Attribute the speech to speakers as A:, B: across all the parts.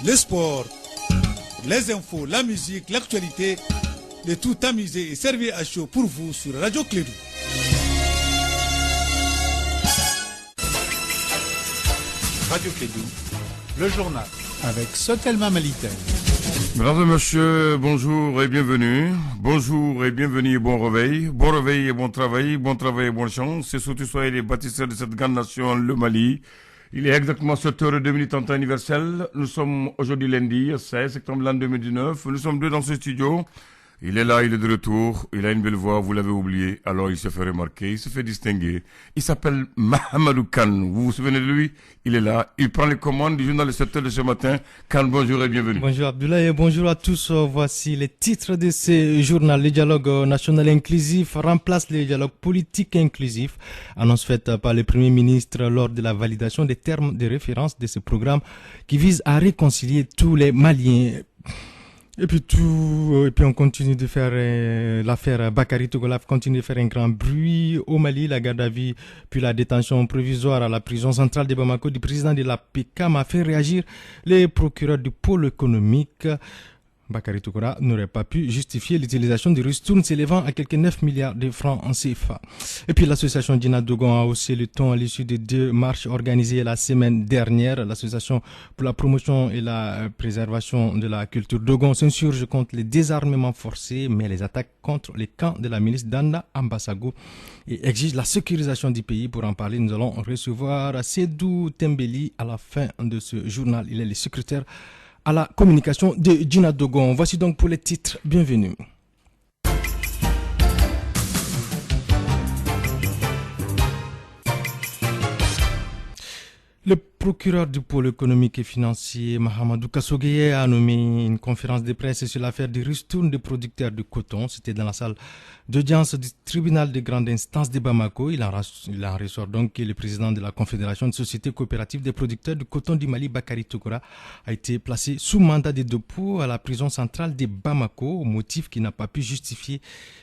A: Le sport, les infos, la musique, l'actualité, le tout amusé et servi à chaud pour vous sur Radio Clédou.
B: Radio Clédou, le journal avec Sotelma Malitel.
C: Mesdames et messieurs, bonjour et bienvenue. Bonjour et bienvenue et bon réveil. Bon réveil et bon travail et bonne chance. C'est surtout soyez les bâtisseurs de cette grande nation, le Mali. Il est exactement 7h02 en temps universel. Nous sommes aujourd'hui lundi, 16 septembre l'an 2019. Nous sommes deux dans ce studio. Il est là, il est de retour. Il a une belle voix, vous l'avez oublié. Alors il se fait remarquer, il se fait distinguer. Il s'appelle Mahamadou Kane. Vous vous souvenez de lui? Il est là. Il prend les commandes du journal de 7h de ce matin. Kane, bonjour et bienvenue.
D: Bonjour Abdoulaye et bonjour à tous. Voici les titres de ce journal. Le dialogue national inclusif remplace le dialogue politique inclusif. Annonce faite par le Premier ministre lors de la validation des termes de référence de ce programme qui vise à réconcilier tous les Maliens. Et puis on continue de faire l'affaire Bakary Togolaf continue de faire un grand bruit au Mali. La garde à vue puis la détention provisoire à la prison centrale de Bamako du président de la PECAM a fait réagir les procureurs du pôle économique. Bakary Togolaf n'aurait pas pu justifier l'utilisation des ristournes s'élevant à quelques 9 milliards de francs en CFA. Et puis l'association Djina Dogon a haussé le ton à l'issue des 2 marches organisées la semaine dernière. L'association pour la promotion et la préservation de la culture Dogon s'insurge contre les désarmements forcés, mais les attaques contre les camps de la milice d'Anda Ambassago et exige la sécurisation du pays. Pour en parler, nous allons recevoir Sédou Tembeli à la fin de ce journal. Il est le secrétaire à la communication de Djina Dogon. Voici donc pour les titres. Bienvenue. Le procureur du pôle économique et financier, Mahamadou Kassogueye, a nommé une conférence de presse sur l'affaire des ristournes des producteurs de coton. C'était dans la salle d'audience du tribunal de grande instance de Bamako. Il en ressort donc que le président de la Confédération de sociétés coopératives des producteurs de coton du Mali, Bakary Togolaf, a été placé sous mandat de dépôt à la prison centrale de Bamako au motif qu'il n'a pas pu justifier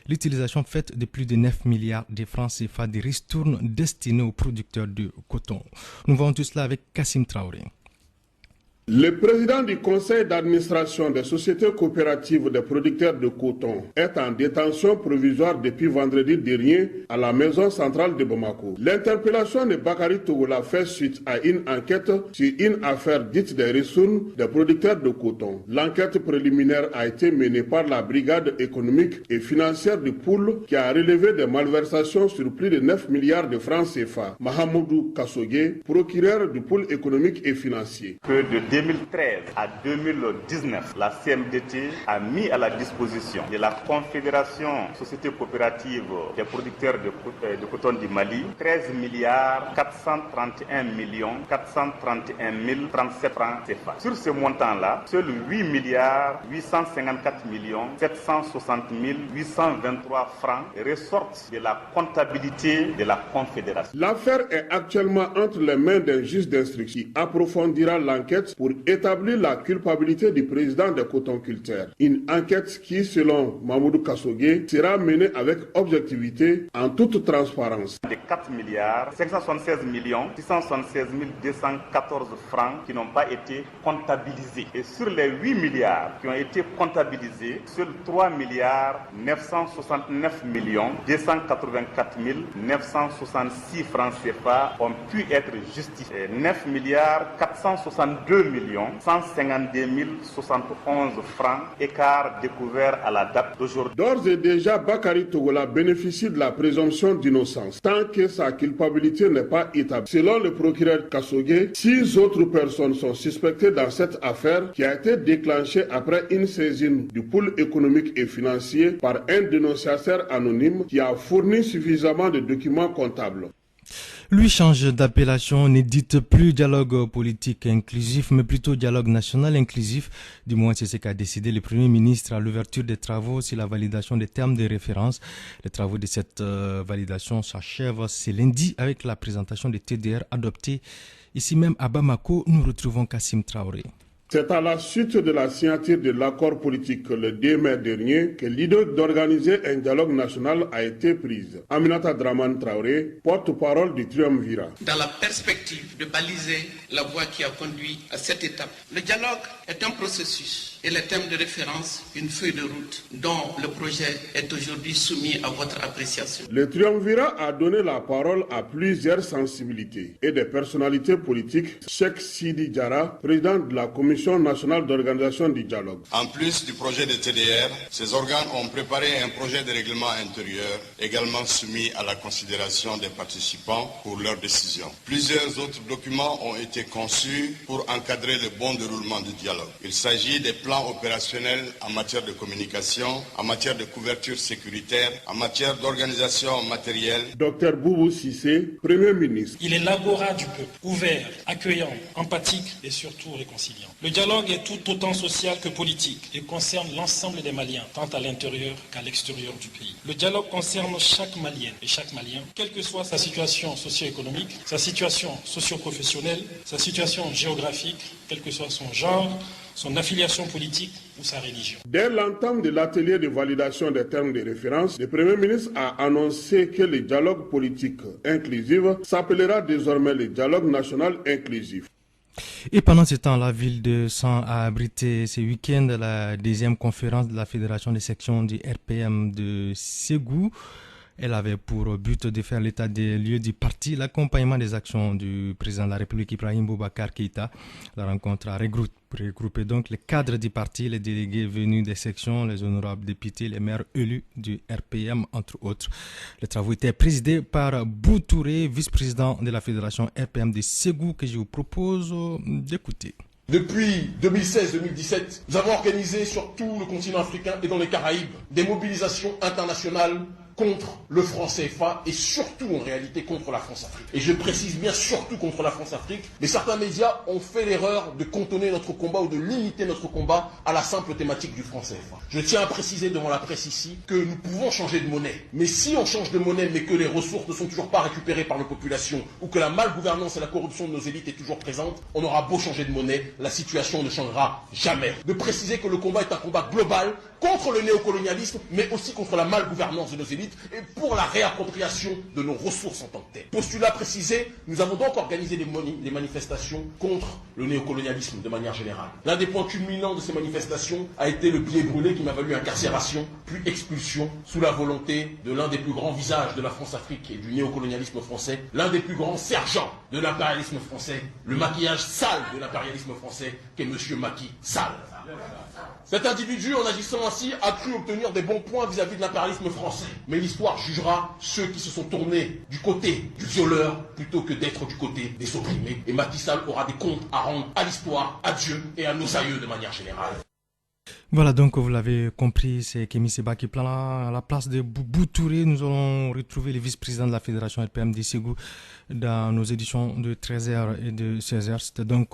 D: l'utilisation faite de plus de 9 milliards de francs CFA des ristournes destinées aux producteurs de coton. Nous voyons tout cela avec Kassim Traoré.
E: Le président du conseil d'administration des sociétés coopératives des producteurs de coton est en détention provisoire depuis vendredi dernier à la maison centrale de Bamako. L'interpellation de Bakary Togolaf fait suite à une enquête sur une affaire dite des ristournes des producteurs de coton. L'enquête préliminaire a été menée par la brigade économique et financière du pôle qui a relevé des malversations sur plus de 9 milliards de francs CFA. Mahamadou Kassogueye, procureur du pôle économique et financier.
F: De 2013 à 2019, la CMDT a mis à la disposition de la Confédération Société Coopérative des producteurs de coton du Mali 13 milliards 431 millions 431 037 francs CFA. Sur ce montant-là, seuls 8 milliards 854 millions 760 823 francs ressortent de la comptabilité de la Confédération.
E: L'affaire est actuellement entre les mains d'un juge d'instruction qui approfondira l'enquête pour établir la culpabilité du président des cotonculteurs. Une enquête qui, selon Mahamadou Kassogueye, sera menée avec objectivité en toute transparence.
F: De 4 milliards 576 millions 676 214 francs qui n'ont pas été comptabilisés. Et sur les 8 milliards qui ont été comptabilisés, seuls 3 milliards 969 millions 284 966 francs CFA ont pu être justifiés. 9 milliards 462 millions 152 071 francs, écart découvert à la date d'aujourd'hui.
E: D'ores et déjà, Bakary Togola bénéficie de la présomption d'innocence tant que sa culpabilité n'est pas établie. Selon le procureur Kassogué, 6 autres personnes sont suspectées dans cette affaire qui a été déclenchée après une saisine du pôle économique et financier par un dénonciateur anonyme qui a fourni suffisamment de documents comptables.
D: Lui change d'appellation, ne dites plus dialogue politique inclusif, mais plutôt dialogue national inclusif. Du moins, c'est ce qu'a décidé le Premier ministre à l'ouverture des travaux sur la validation des termes de référence. Les travaux de cette validation s'achèvent ce lundi avec la présentation des TDR adoptés. Ici même à Bamako, nous retrouvons Kassim Traoré.
E: C'est à la suite de la signature de l'accord politique le 2 mai dernier que l'idée d'organiser un dialogue national a été prise. Aminata Draman Traoré, porte-parole du Triumvirat.
G: Dans la perspective de baliser la voie qui a conduit à cette étape, le dialogue est un processus et les thèmes de référence une feuille de route dont le projet est aujourd'hui soumis à votre appréciation.
E: Le Triumvirat a donné la parole à plusieurs sensibilités et des personnalités politiques. Cheikh Sidi Diarra, président de la Commission nationale d'organisation du dialogue.
H: En plus du projet de TDR, ces organes ont préparé un projet de règlement intérieur également soumis à la considération des participants pour leurs décisions. Plusieurs autres documents ont été conçus pour encadrer le bon déroulement du dialogue. Il s'agit des plans opérationnels en matière de communication, en matière de couverture sécuritaire, en matière d'organisation matérielle.
E: Docteur Boubou Sissé, Premier ministre.
I: Il est l'agora du peuple, ouvert, accueillant, empathique et surtout réconciliant. Le dialogue est tout autant social que politique et concerne l'ensemble des Maliens, tant à l'intérieur qu'à l'extérieur du pays. Le dialogue concerne chaque Malienne et chaque Malien, quelle que soit sa situation socio-économique, sa situation socio-professionnelle, sa situation géographique, quel que soit son genre, son affiliation politique ou sa religion.
E: Dès l'entame de l'atelier de validation des termes de référence, le Premier ministre a annoncé que le dialogue politique inclusif s'appellera désormais le dialogue national inclusif.
D: Et pendant ce temps, la ville de San a abrité ce week-end la deuxième conférence de la Fédération des sections du RPM de Ségou. Elle avait pour but de faire l'état des lieux du parti, l'accompagnement des actions du président de la République Ibrahim Boubacar Keïta. La rencontre a regroupé donc les cadres du parti, les délégués venus des sections, les honorables députés, les maires élus du RPM, entre autres. Les travaux étaient présidés par Boutouré, vice-président de la Fédération RPM de Ségou, que je vous propose d'écouter.
J: Depuis 2016-2017, nous avons organisé sur tout le continent africain et dans les Caraïbes des mobilisations internationales contre le franc CFA et surtout en réalité contre la France-Afrique. Et je précise bien surtout contre la France-Afrique, mais certains médias ont fait l'erreur de cantonner notre combat ou de limiter notre combat à la simple thématique du franc CFA. Je tiens à préciser devant la presse ici que nous pouvons changer de monnaie. Mais si on change de monnaie mais que les ressources ne sont toujours pas récupérées par nos populations ou que la malgouvernance et la corruption de nos élites est toujours présente, on aura beau changer de monnaie, la situation ne changera jamais. De préciser que le combat est un combat global contre le néocolonialisme mais aussi contre la malgouvernance de nos élites et pour la réappropriation de nos ressources en tant que telles. Postulat précisé, nous avons donc organisé des manifestations contre le néocolonialisme de manière générale. L'un des points culminants de ces manifestations a été le billet brûlé qui m'a valu incarcération, puis expulsion, sous la volonté de l'un des plus grands visages de la France-Afrique et du néocolonialisme français, l'un des plus grands sergents de l'impérialisme français, le maquillage sale de l'impérialisme français, qu'est M. Macky Sall. Cet individu, en agissant ainsi, a cru obtenir des bons points vis-à-vis de l'impérialisme français. Mais l'histoire jugera ceux qui se sont tournés du côté du violeur plutôt que d'être du côté des opprimés. Et Macky Sall aura des comptes à rendre à l'histoire, à Dieu et à nos aïeux de manière générale.
D: Voilà, donc vous l'avez compris, c'est Kémy Séba qui prend à la place de Boutouré. Nous allons retrouver le vice-président de la Fédération RPM de Ségou dans nos éditions de 13h et de 16h. C'était donc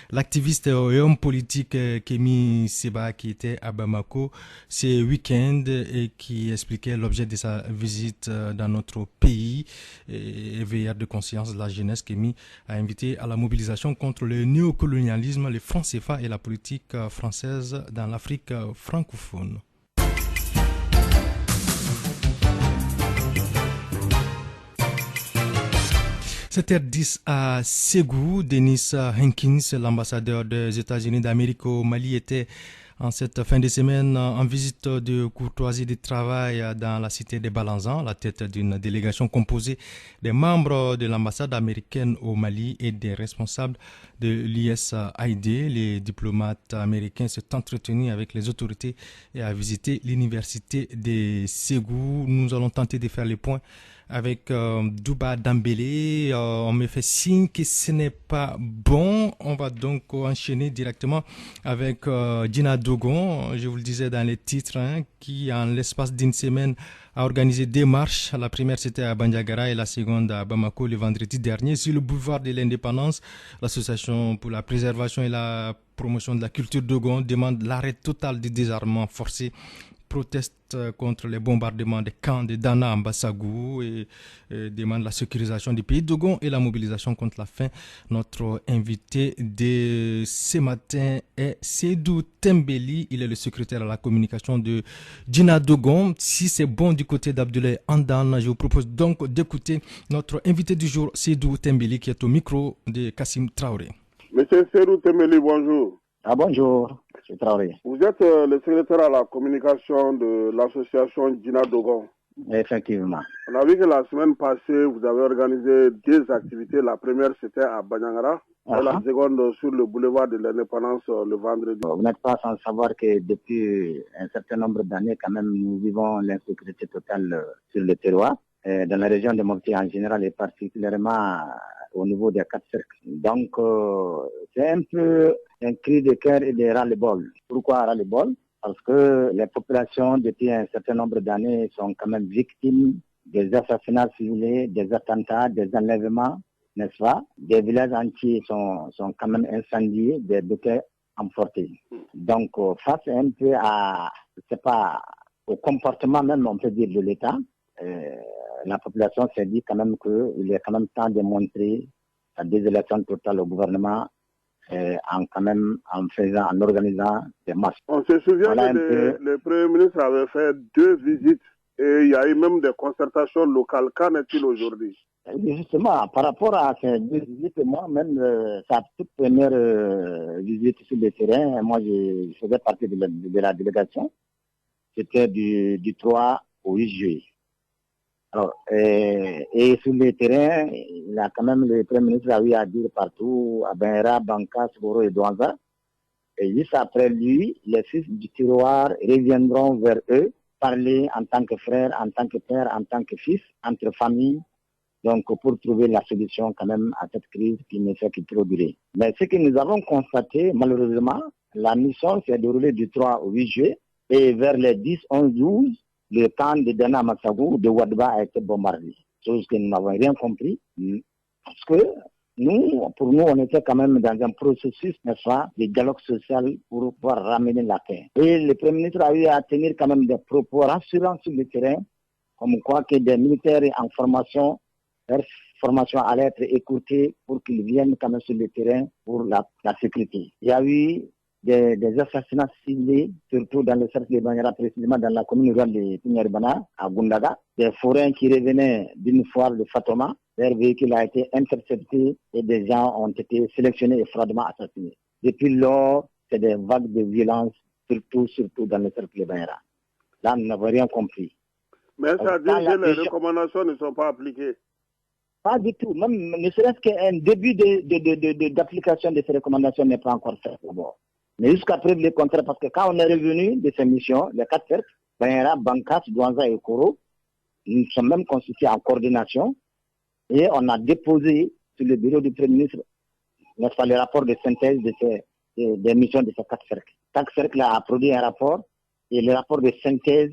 D: l'activiste et homme politique Kémy Séba qui était à Bamako ce week-end et qui expliquait l'objet de sa visite dans notre pays. Et éveilleur de conscience de la jeunesse, Kémy a invité à la mobilisation contre le néocolonialisme, le franc CFA et la politique française dans l'Afrique francophone. C'était 10 à Ségou. Denis Hankins, l'ambassadeur des États-Unis d'Amérique au Mali, était En cette fin de semaine, en visite de courtoisie de travail dans la cité de Balanzan, la tête d'une délégation composée des membres de l'ambassade américaine au Mali et des responsables de l'USAID. Les diplomates américains s'est entretenu avec les autorités et a visité l'université de Ségou. Nous allons tenter de faire le point avec Douba Dambélé. On me fait signe que ce n'est pas bon. On va donc enchaîner directement avec Dina Dogon, je vous le disais dans les titres, qui en l'espace d'une semaine a organisé deux marches. La première c'était à Bandiagara et la seconde à Bamako le vendredi dernier sur le boulevard de l'Indépendance. L'association pour la préservation et la promotion de la culture Dogon demande l'arrêt total du désarmement forcé, proteste contre les bombardements des camps de Dana en Bassagou et demande la sécurisation du pays Dogon et la mobilisation contre la faim. Notre invité de ce matin est Seydou Tembeli. Il est le secrétaire à la communication de Dina Dogon. Si c'est bon du côté d'Abdoulaye Andan, je vous propose donc d'écouter notre invité du jour, Seydou Tembeli, qui est au micro de Kassim Traoré.
E: Monsieur Seydou Tembeli, bonjour.
K: Bonjour, M. Traoré.
E: Vous êtes le secrétaire à la communication de l'association Dina Dogon.
K: Effectivement.
E: On a vu que la semaine passée, vous avez organisé deux activités. La première, c'était à Banyangara. Et la seconde, sur le boulevard de l'Indépendance, le vendredi.
K: Vous n'êtes pas sans savoir que depuis un certain nombre d'années, quand même, nous vivons l'insécurité totale sur le terroir. Dans la région de Mopti en général et particulièrement au niveau des quatre cercles. Donc, c'est un peu un cri de cœur et de ras-le-bol. Pourquoi ras-le-bol? Parce que les populations, depuis un certain nombre d'années, sont quand même victimes des assassinats ciblés, des attentats, des enlèvements, n'est-ce pas? Des villages entiers sont quand même incendiés, des bouquets emportés. Donc, face un peu à, je sais pas, au comportement même, on peut dire, de l'État, la population s'est dit quand même qu'il est quand même temps de montrer la désolation totale au gouvernement en organisant des marches.
E: On se souvient que le Premier ministre avait fait deux visites et il y a eu même des concertations locales. Qu'en est-il aujourd'hui?
K: Justement, par rapport à ces deux visites, moi-même, sa toute première visite sur le terrain, moi je faisais partie de la délégation. C'était du 3 au 8 juillet. Alors, et sur le terrain, il a quand même le Premier ministre a eu à dire partout, à Benra, Banka, Sogoro et Douanza. Et juste après lui, les fils du tiroir reviendront vers eux, parler en tant que frère, en tant que père, en tant que fils, entre familles, donc pour trouver la solution quand même à cette crise qui ne fait que trop durer. Mais ce que nous avons constaté, malheureusement, la mission s'est déroulée du 3 au 8 juillet et vers les 10, 11, 12, le camp de Dana Massagou, de Wadba a été bombardé. Chose que nous n'avons rien compris. Parce que pour nous, on était quand même dans un processus, n'est-ce pas, de dialogue social pour pouvoir ramener la paix. Et le Premier ministre a eu à tenir quand même des propos rassurants sur le terrain, comme quoi que des militaires en formation, leur formation allait être écoutée pour qu'ils viennent quand même sur le terrain pour la sécurité. Il y a eu des assassinats ciblés, surtout dans le cercle de Banyara, précisément dans la commune rurale de Tignarbana, à Gundaga. Des forains qui revenaient d'une foire de Fatoma, leur véhicule a été intercepté et des gens ont été sélectionnés et froidement assassinés. Depuis lors, c'est des vagues de violence, surtout dans le cercle de Banyara. Là, nous n'avons rien compris.
E: Mais ça dit que les recommandations ne sont pas appliquées.
K: Pas du tout. Même ne serait-ce qu'un début d'application de ces recommandations n'est pas encore fait. Mais jusqu'à preuve le contraire, parce que quand on est revenu de ces missions, les quatre cercles, Banyara, Bankas, Douanza et Koro, nous sommes même constitués en coordination et on a déposé sur le bureau du Premier ministre, n'est-ce pas, le rapport de synthèse des missions de ces quatre cercles. Chaque cercle a produit un rapport et le rapport de synthèse,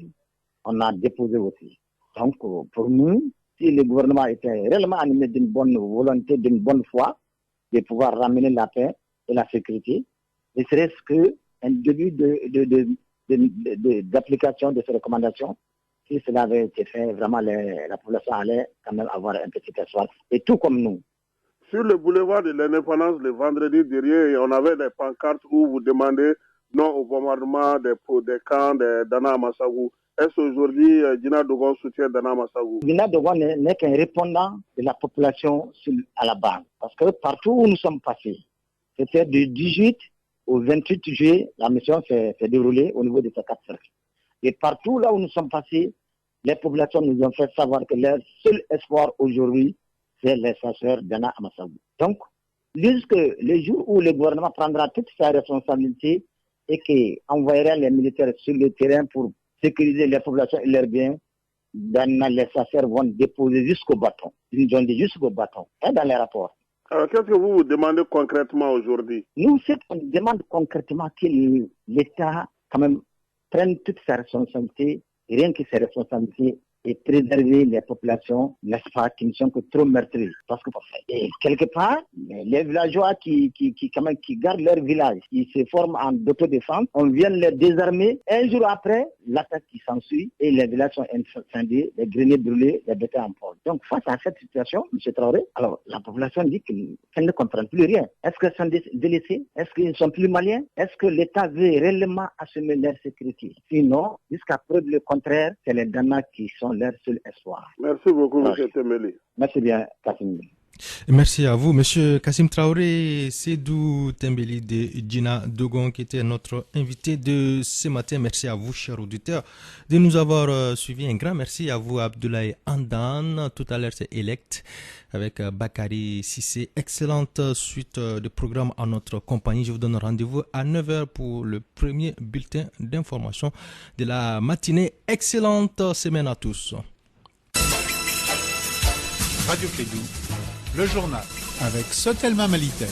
K: on a déposé aussi. Donc, pour nous, si le gouvernement était réellement animé d'une bonne volonté, d'une bonne foi, de pouvoir ramener la paix et la sécurité, ne serait-ce qu'un début d'application de ces recommandations, si cela avait été fait, vraiment la population allait quand même avoir un petit espoir. Et tout comme nous.
E: Sur le boulevard de l'Indépendance, le vendredi dernier, on avait des pancartes où vous demandez non au bombardement des camps de Dana Massagou. Est-ce qu'aujourd'hui, Dina Dogon soutient Dana Massagou?
K: Dina Dogon n'est qu'un répondant de la population à la base. Parce que partout où nous sommes passés, c'était du 18 au 28 juillet, la mission s'est déroulée au niveau de ces 4 cercles. Et partout là où nous sommes passés, les populations nous ont fait savoir que leur seul espoir aujourd'hui, c'est les chasseurs d'Anna Amassabou. Donc, jusque le jour où le gouvernement prendra toutes ses responsabilités et qu'envoyera les militaires sur le terrain pour sécuriser les populations et leurs biens, les chasseurs vont déposer jusqu'au bâton. Ils ont dit jusqu'au bâton, dans les rapports.
E: Alors, qu'est-ce que vous demandez concrètement aujourd'hui?
K: Nous, on demande concrètement que l'État, quand même, prenne toutes ses responsabilités, rien que ses responsabilités, et préserver les populations, n'est-ce pas, qui ne sont que trop meurtries. Parce que, et quelque part, les villageois qui gardent leur village, ils se forment en autodéfense, on vient les désarmer. Un jour après, l'attaque qui s'ensuit et les villages sont incendiés, les greniers brûlés, les bétails en pôle. Donc, face à cette situation, M. Traoré, alors la population dit qu'elle ne comprend plus rien. Est-ce qu'elles sont délaissées? Est-ce qu'ils ne sont plus maliens? Est-ce que l'État veut réellement assumer leur sécurité? Sinon, jusqu'à preuve le contraire, c'est les Dana qui sont leur seul espoir.
E: Merci beaucoup, M. Tembeli.
K: Merci bien, Kassim.
D: Merci à vous, Monsieur Kassim Traoré. Sédou Tembeli de Djina Dogon qui était notre invité de ce matin. Merci à vous, chers auditeurs, de nous avoir suivis. Un grand merci à vous, Abdoulaye Andan. Tout à l'heure, c'est Elect avec Bakary Sissé. Excellente suite de programme à notre compagnie. Je vous donne rendez-vous à 9h pour le premier bulletin d'information de la matinée. Excellente semaine à tous.
B: Radio Kédou, le journal avec Sotelma Malitel.